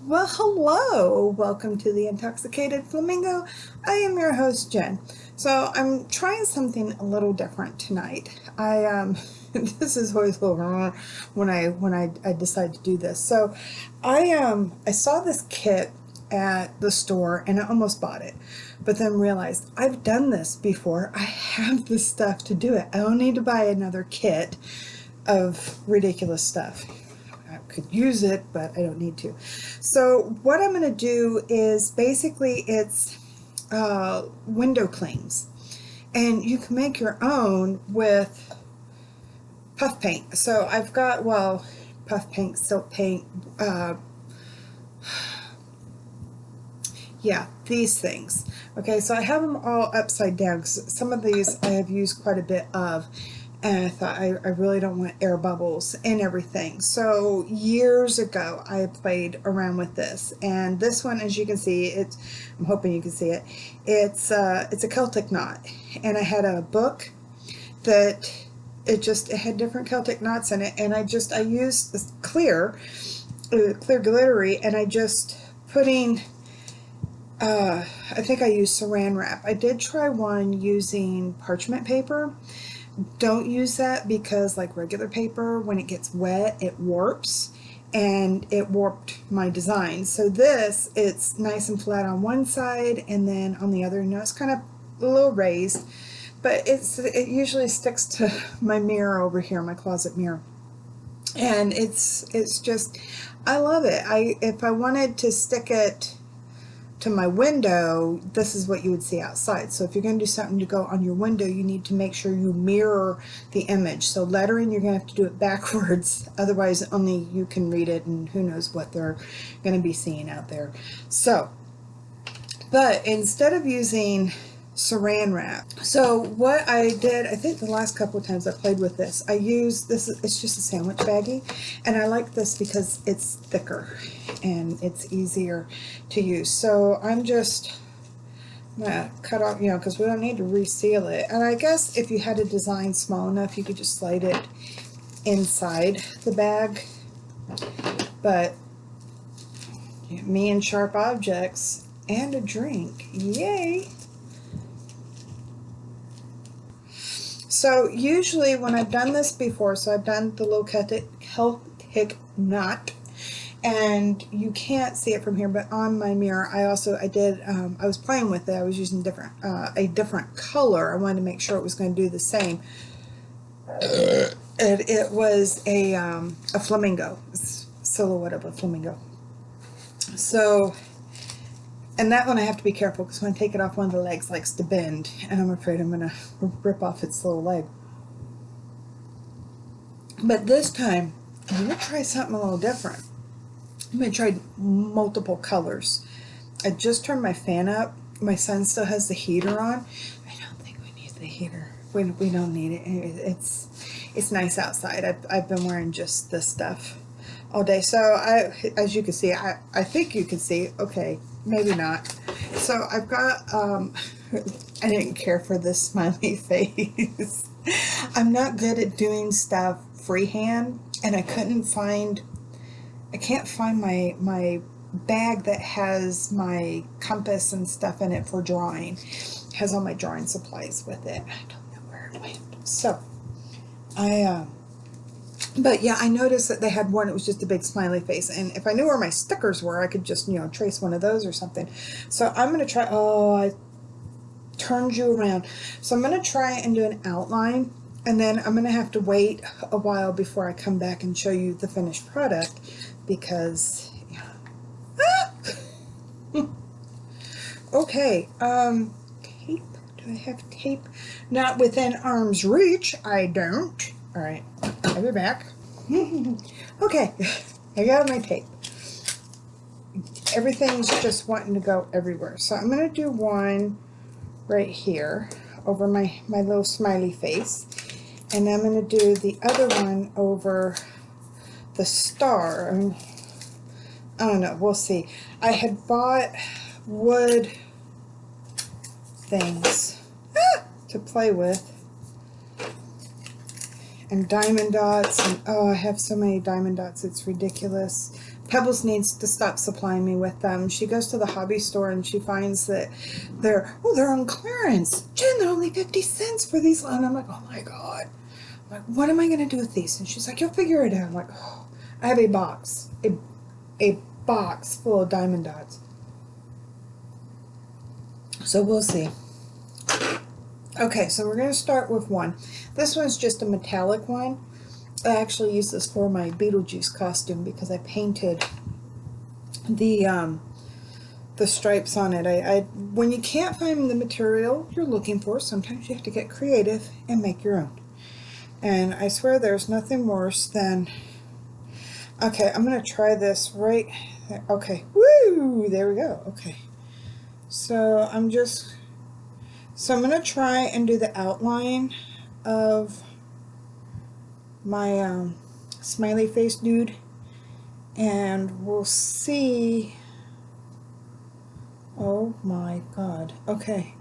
Well, hello. Welcome to the Intoxicated Flamingo. I am your host, Jen. So I'm trying something a little different tonight. This is always a little when I decide to do this. So I saw this kit at the store and I almost bought it, but then realized I've done this before. I have the stuff to do it. I don't need to buy another kit of ridiculous stuff. I could use it, but I don't need to. So what I'm going to do is basically it's window clings, and you can make your own with puff paint. So I've got puff paint, silk paint, yeah, these things. Okay, so I have them all upside down because some of these I have used quite a bit of, and I thought I really don't want air bubbles and everything. So years ago I played around with this, and this one, as you can see, I'm hoping you can see it, it's a Celtic knot, and I had a book that it had different Celtic knots in it, and I used this clear glittery, and I just putting I think I used saran wrap. I did try one using parchment paper. Don't use that because, like regular paper, when it gets wet, it warps, and it warped my design. So this, it's nice and flat on one side, and then on the other, it's kind of a little raised, but it usually sticks to my mirror over here, my closet mirror. And it's just, I love it. If I wanted to stick it to my window, this is what you would see outside. So if you're going to do something to go on your window, you need to make sure you mirror the image. So lettering, you're going to have to do it backwards, otherwise only you can read it, and who knows what they're going to be seeing out there. So, but instead of using saran wrap, so what I did, I think the last couple of times I played with this, I used this, it's just a sandwich baggie, and I like this because it's thicker and it's easier to use. So I'm gonna cut off, because we don't need to reseal it. And I guess if you had a design small enough, you could just slide it inside the bag. But me and sharp objects and a drink, yay! So usually when I've done this before, so I've done the little Celtic knot, and you can't see it from here, but on my mirror I was playing with it. I was using a different color. I wanted to make sure it was going to do the same. It was a flamingo, silhouette of a flamingo. So, and that one I have to be careful because when I take it off, one of the legs likes to bend, and I'm afraid I'm going to rip off its little leg. But this time I'm going to try something a little different. I'm going to try multiple colors. I just turned my fan up. My son still has the heater on. I don't think we need the heater. We don't need it. It's nice outside. I've been wearing just this stuff all day. So as you can see, I think you can see. Okay, maybe not. So I've got, I didn't care for this smiley face. I'm not good at doing stuff freehand, and I can't find my bag that has my compass and stuff in it for drawing. It has all my drawing supplies with it. I don't know where it went. So but yeah, I noticed that they had one. It was just a big smiley face, and if I knew where my stickers were, I could just trace one of those or something. So I'm gonna try. Oh, I turned you around. So I'm gonna try and do an outline, and then I'm gonna have to wait a while before I come back and show you the finished product, because okay, tape. Do I have tape? Not within arm's reach. I don't. All right, I'll be back. Okay, I got my tape. Everything's just wanting to go everywhere. So I'm going to do one right here over my little smiley face. And I'm going to do the other one over the star. I don't know, we'll see. I had bought wood things to play with, and diamond dots, and oh, I have so many diamond dots, it's ridiculous. Pebbles needs to stop supplying me with them. She goes to the hobby store and she finds that they're on clearance. Jen, they're only 50 cents for these. And I'm like, oh my God. I'm like, what am I going to do with these? And she's like, you'll figure it out. I'm like, oh, I have a box, a box full of diamond dots. So we'll see. Okay, so we're going to start with one. This one's just a metallic one. I actually used this for my Beetlejuice costume because I painted the stripes on it. I when you can't find the material you're looking for, sometimes you have to get creative and make your own. And I swear there's nothing worse than, okay, I'm going to try this right there. Okay, woo, there we go. Okay, so I'm going to try and do the outline of my smiley face dude, and we'll see. Oh my God. Okay,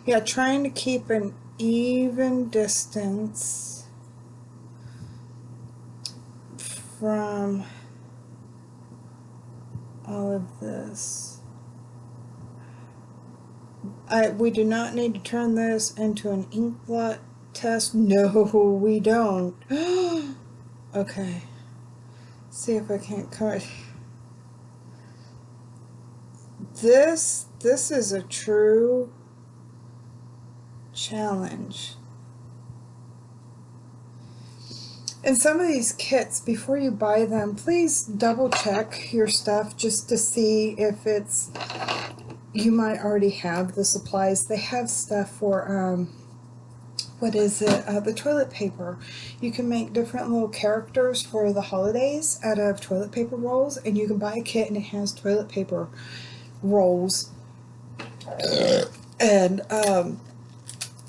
yeah, trying to keep an even distance from all of this. We do not need to turn this into an ink blot test. No, we don't. Okay. See if I can't cover. This is a true challenge. And some of these kits, before you buy them, please double check your stuff just to see if it's, you might already have the supplies. They have stuff for what is it, the toilet paper. You can make different little characters for the holidays out of toilet paper rolls, and you can buy a kit and it has toilet paper rolls. And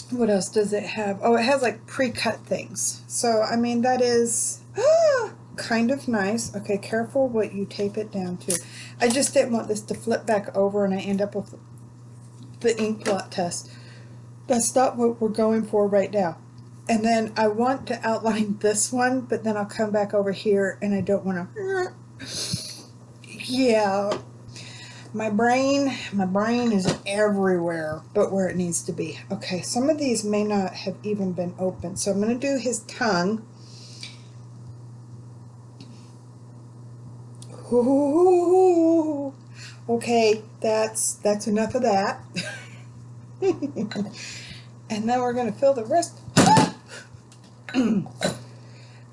what else does it have? Oh, it has like pre-cut things. So I mean, that is kind of nice. Okay, careful what you tape it down to. I just didn't want this to flip back over and I end up with the ink blot test. That's not what we're going for right now. And then I want to outline this one, but then I'll come back over here and I don't want to. Yeah, my brain is everywhere but where it needs to be. Okay, some of these may not have even been open, so I'm going to do his tongue. Ooh, okay, that's enough of that. And then we're going to fill the rest. I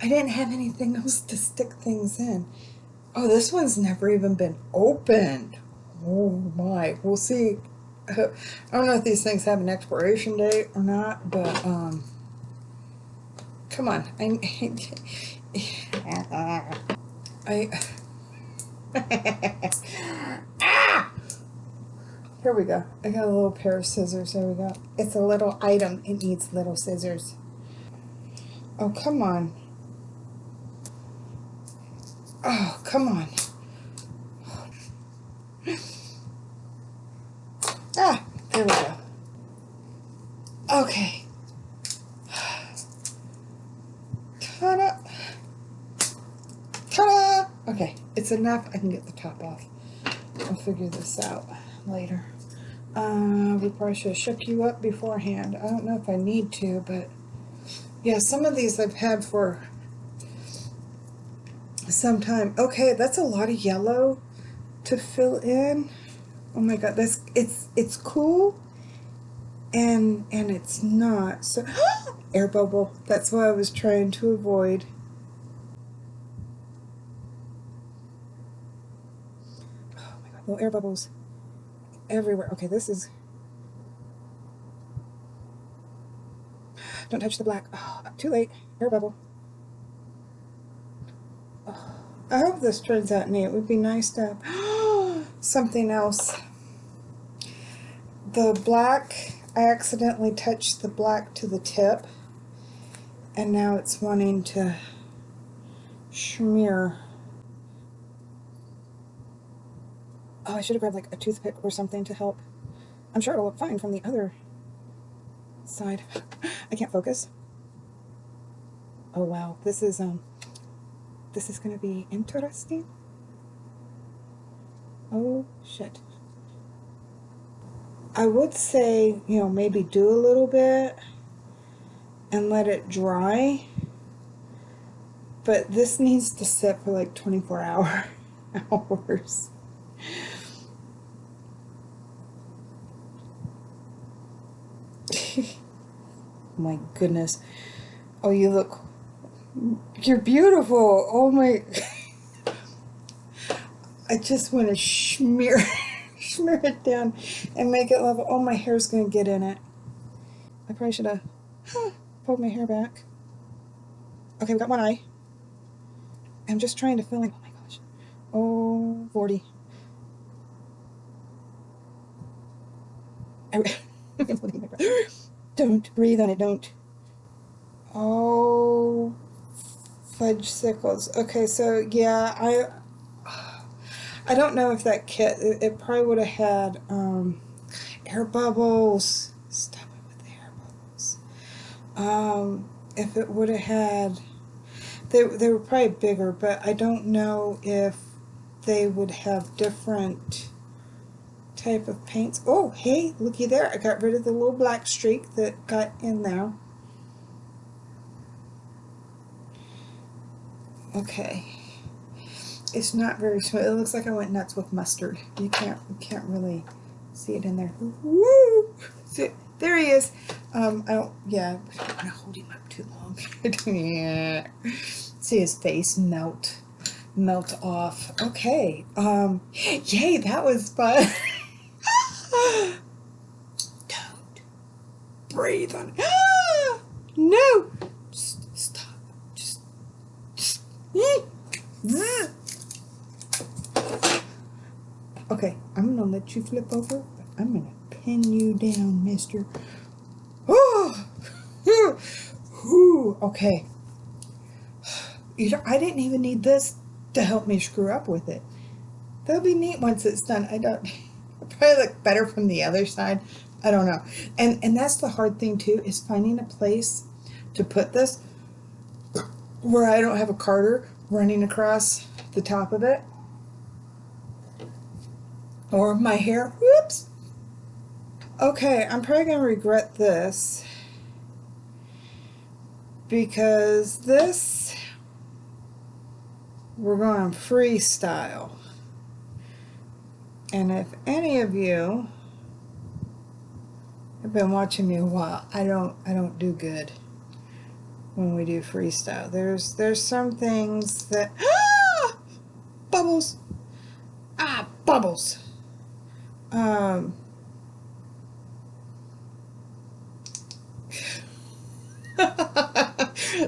didn't have anything else to stick things in. Oh, this one's never even been opened. Oh my, we'll see. I don't know if these things have an expiration date or not, but come on. Here we go. I got a little pair of scissors. There we go. It's a little item. It needs little scissors. Oh, come on. Oh, come on. Ah, there we go. Okay. Ta-da! Ta-da! Okay, it's enough. I can get the top off. I'll figure this out later. We probably should have shook you up beforehand. I don't know if I need to, but yeah, some of these I've had for some time. Okay, that's a lot of yellow to fill in. Oh my God, it's cool, and it's not. So air bubble. That's what I was trying to avoid. Oh my God, little air bubbles everywhere. Okay, this is. Don't touch the black. Oh, too late. Air bubble. Oh, I hope this turns out neat. It would be nice to have something else. The black, I accidentally touched the black to the tip, and now it's wanting to smear. Oh, I should have grabbed like a toothpick or something to help. I'm sure it'll look fine from the other side. I can't focus. Oh wow, this is gonna be interesting. Oh, shit. I would say, you know, maybe do a little bit and let it dry. But this needs to sit for like 24 hours. My goodness. Oh, you look... You're beautiful. Oh my... I just want to smear it down and make it level. Oh, my hair's going to get in it. I probably should have pulled my hair back. Okay, we got one eye. I'm just trying to feel like, oh my gosh. Oh, 40. Don't breathe on it, don't. Oh, fudge sickles. Okay, so yeah, I don't know if that kit, it probably would have had air bubbles. Stop it with the air bubbles. If it would have had, they were probably bigger, but I don't know if they would have different type of paints. Oh, hey, looky there. I got rid of the little black streak that got in there. Okay. It's not very smooth. It looks like I went nuts with mustard. You can't really see it in there. Woo! See, there he is. I don't want to hold him up too long. Yeah. See his face melt off. Okay. Yay, that was fun. Don't breathe on it. No. Stop. Just. Okay, I'm gonna let you flip over, but I'm gonna pin you down, mister. Oh, okay. You know, I didn't even need this to help me screw up with it. That'll be neat once it's done. It'll probably look better from the other side. I don't know. And that's the hard thing too, is finding a place to put this where I don't have a carder running across the top of it. Or my hair. Whoops. Okay, I'm probably going to regret this. Because this, we're going freestyle. And if any of you have been watching me a while, I don't do good when we do freestyle. There's some things that bubbles. Bubbles.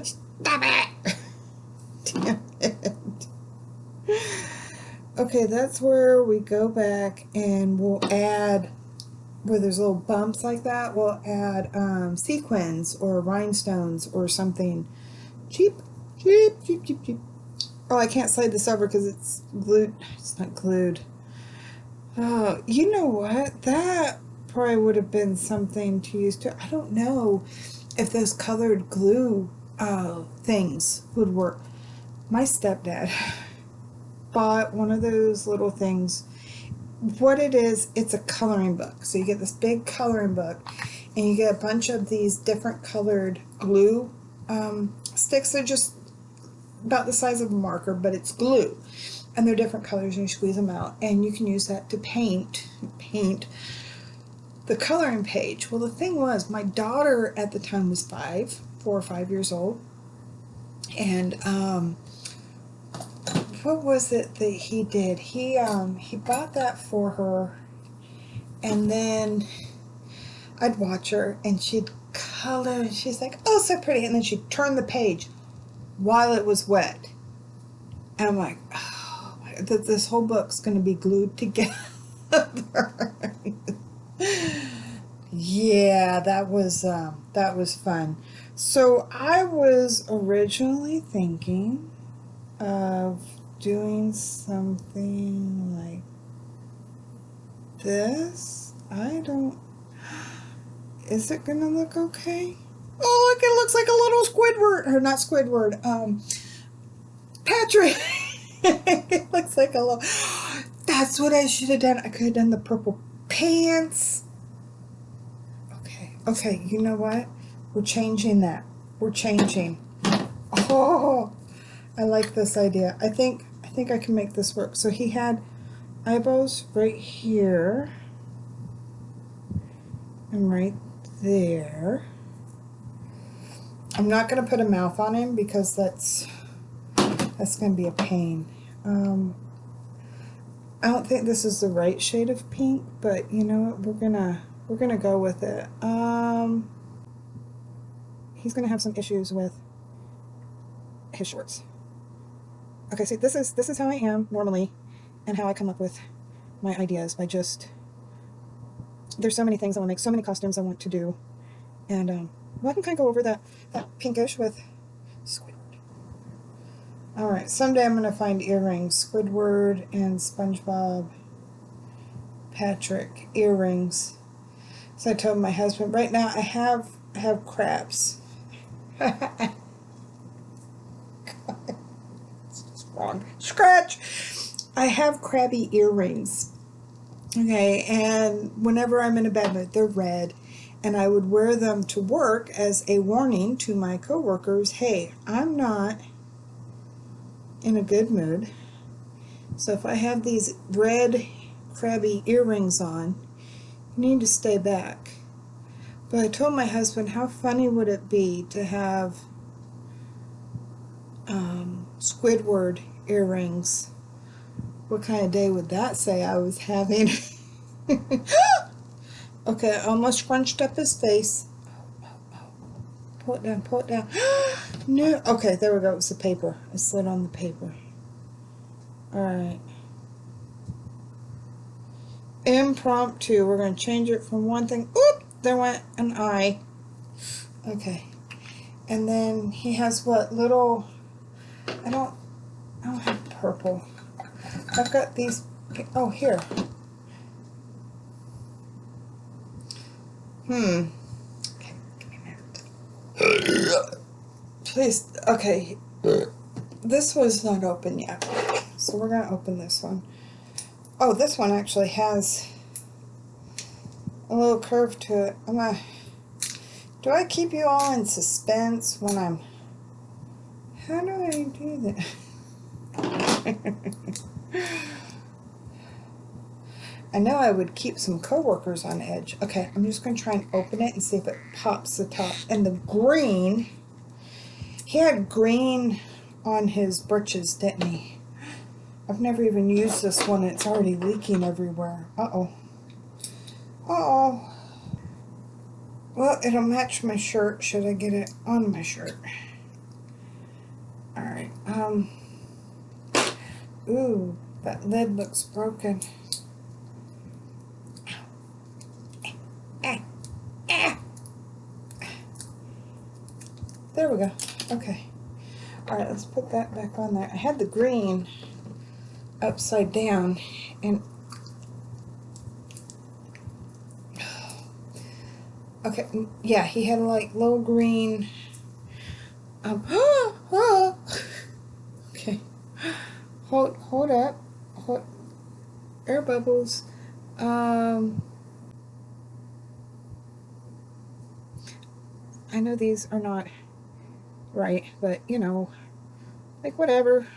Stop it! Damn it. Okay, that's where we go back and we'll add, where there's little bumps like that, we'll add sequins or rhinestones or something cheap. Oh, I can't slide this over because it's glued. It's not glued. Oh, you know what? That probably would have been something to use too. I don't know if those colored glue things would work. My stepdad bought one of those little things. What it is, it's a coloring book. So you get this big coloring book and you get a bunch of these different colored glue sticks. They're just about the size of a marker, but it's glue. And they're different colors and you squeeze them out. And you can use that to paint the coloring page. Well, the thing was, my daughter at the time was 4 or 5 years old. And what was it that he did? He bought that for her, and then I'd watch her and she'd color and she's like, oh, so pretty, and then she'd turn the page while it was wet. And I'm like, oh, this whole book's going to be glued together. Yeah, that was fun. So I was originally thinking of doing something like this. Is it gonna look okay? Oh, look, it looks like a little Squidward, or not Squidward, Patrick. It looks like a little, That's what I should have done. I could have done the purple pants. Okay, okay, you know what? We're changing that. We're changing. Oh, I like this idea. I think I can make this work. So he had eyebrows right here and right there. I'm not going to put a mouth on him because that's going to be a pain. I don't think this is the right shade of pink, but you know what? We're gonna go with it. He's gonna have some issues with his shorts. Okay, see, this is how I am normally, and how I come up with my ideas by just, there's so many things I want to make, so many costumes I want to do, and well, I can kind of go over that pinkish with Squidward. All right, someday I'm gonna find earrings, Squidward and SpongeBob, Patrick earrings. So I told my husband, right now I have crabs. It's wrong. Scratch. I have crabby earrings. Okay, and whenever I'm in a bad mood, they're red, and I would wear them to work as a warning to my coworkers, hey, I'm not in a good mood. So if I have these red crabby earrings on, you need to stay back. But I told my husband, how funny would it be to have Squidward earrings? What kind of day would that say I was having? Okay, I almost scrunched up his face. Pull it down, pull it down. No. Okay, there we go. It was the paper. I slid on the paper. Alright. Impromptu. We're going to change it from one thing. Oop! There went an eye. Okay. And then he has what? Little... I don't have purple. I've got these... Oh, here. Okay, give me a minute. Please, okay. This was not open yet. So we're going to open this one. Oh, this one actually has a little curve to it. Do I keep you all in suspense when I'm... How do I do that? I know I would keep some coworkers on edge. Okay, I'm just going to try and open it and see if it pops the top. And the green, he had green on his britches, didn't he? I've never even used this one. It's already leaking everywhere. Uh-oh. Uh-oh. Well, it'll match my shirt. Should I get it on my shirt? Alright, ooh, that lid looks broken. There we go. Okay. Alright, let's put that back on there. I had the green upside down, and okay, yeah, he had like little green okay, hold up, hold, air bubbles. I know these are not right, but you know, like whatever.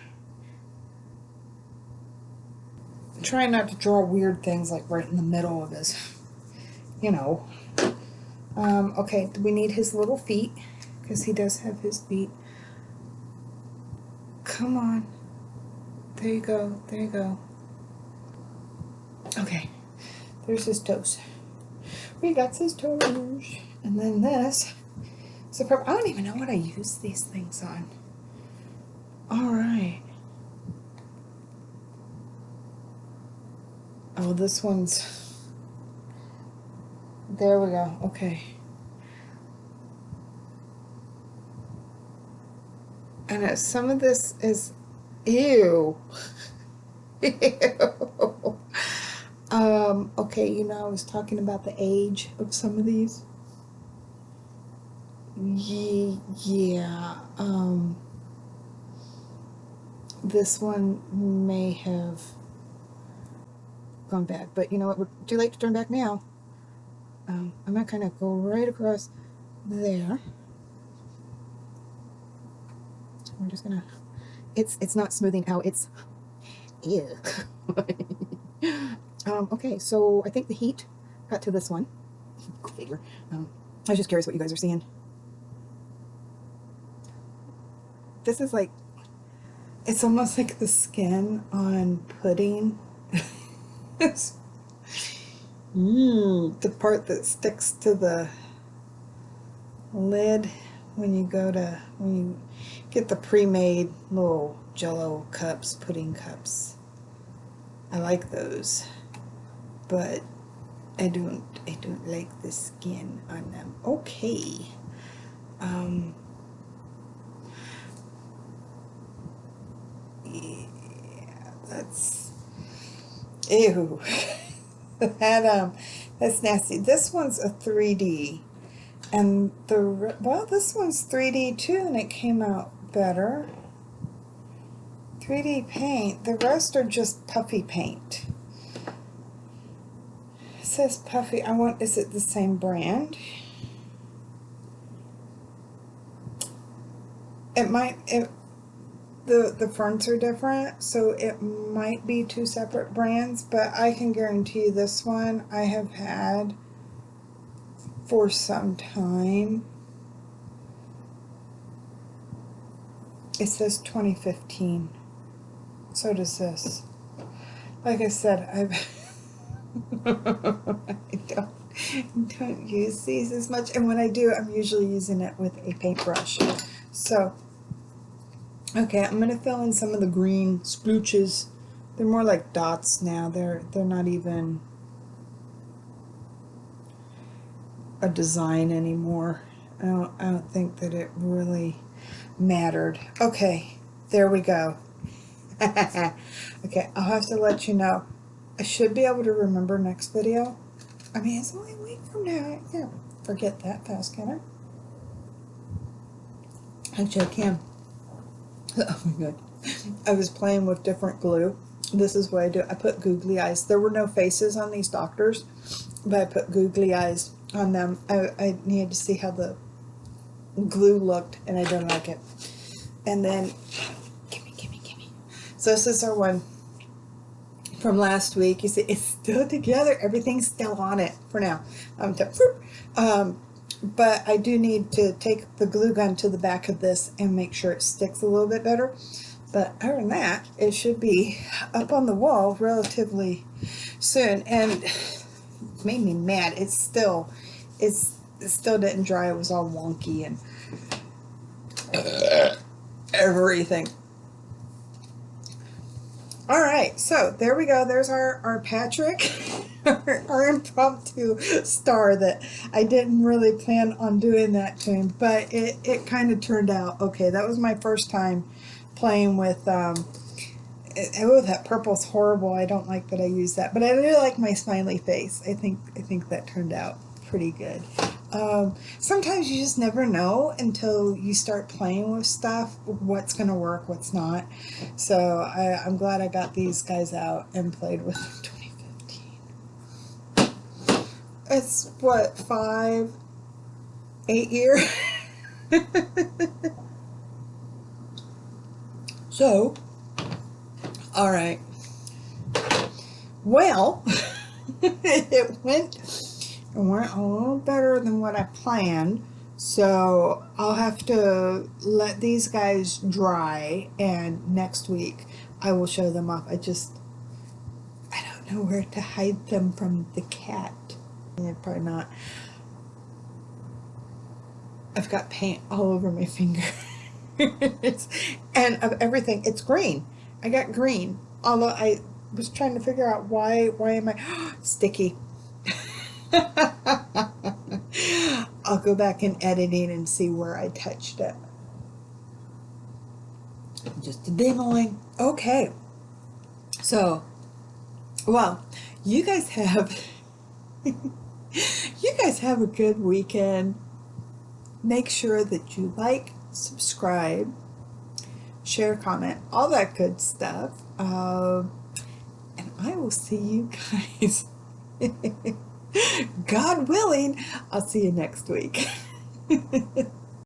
Try not to draw weird things like right in the middle of his, you know. Okay, we need his little feet, because he does have his feet. Come on. There you go, there you go. Okay, there's his toes. We got his toes. And then this. So I don't even know what I use these things on. Alright. Oh, this one's... There we go. Okay. And some of this is... Ew. Ew. Okay, you know, I was talking about the age of some of these. Yeah, this one may have gone bad. But you know what? We're too late to turn back now. I'm going to kind of go right across there. We're just going to... It's not smoothing out. It's... Ew. Okay, so I think the heat got to this one. Go figure. I was just curious what you guys are seeing. This is like... It's almost like the skin on pudding. The part that sticks to the lid when you get the pre-made little Jello cups, pudding cups. I like those, but I don't like the skin on them. Okay. Yeah, that's ew. That's nasty. This one's a 3D, and this one's 3D too, and it came out better. 3D paint. The rest are just puffy paint. It says puffy. Is it the same brand? The fronts are different, so it might be two separate brands, but I can guarantee you this one I have had for some time. It says 2015. So does this. Like I said, I don't use these as much, and when I do, I'm usually using it with a paintbrush. So, okay, I'm gonna fill in some of the green splooches. They're more like dots now. They're not even a design anymore. I don't think that it really mattered. Okay, there we go. Okay, I'll have to let you know. I should be able to remember next video. I mean, it's only a week from now. I can't forget that fast, can I? Actually, I can. Oh my god. I was playing with different glue. This is what I do. I put googly eyes. There were no faces on these doctors, but I put googly eyes on them. I needed to see how the glue looked, and I didn't like it. And then, gimme. So this is our one from last week. You see, it's still together. Everything's still on it for now. But I do need to take the glue gun to the back of this and make sure it sticks a little bit better. But other than that, it should be up on the wall relatively soon. And it made me mad. It still didn't dry. It was all wonky and everything. All right, so there we go. There's our Patrick, our impromptu star that I didn't really plan on doing that to him, but it kind of turned out okay. That was my first time playing with, that purple's horrible. I don't like that I used that, but I really like my smiley face. I think that turned out pretty good. Sometimes you just never know until you start playing with stuff, what's going to work, what's not. So I'm glad I got these guys out and played with them in 2015. It's what, 8 years? So, all right. Well, it went a little better than what I planned, so I'll have to let these guys dry, and next week I will show them off. I don't know where to hide them from the cat. Yeah, probably not. I've got paint all over my finger. And of everything, it's green. I got green, although I was trying to figure out why am I sticky. I'll go back in editing and see where I touched it. Just a demoing. Okay. So, well, you guys have a good weekend. Make sure that you like, subscribe, share, comment, all that good stuff. And I will see you guys. God willing, I'll see you next week.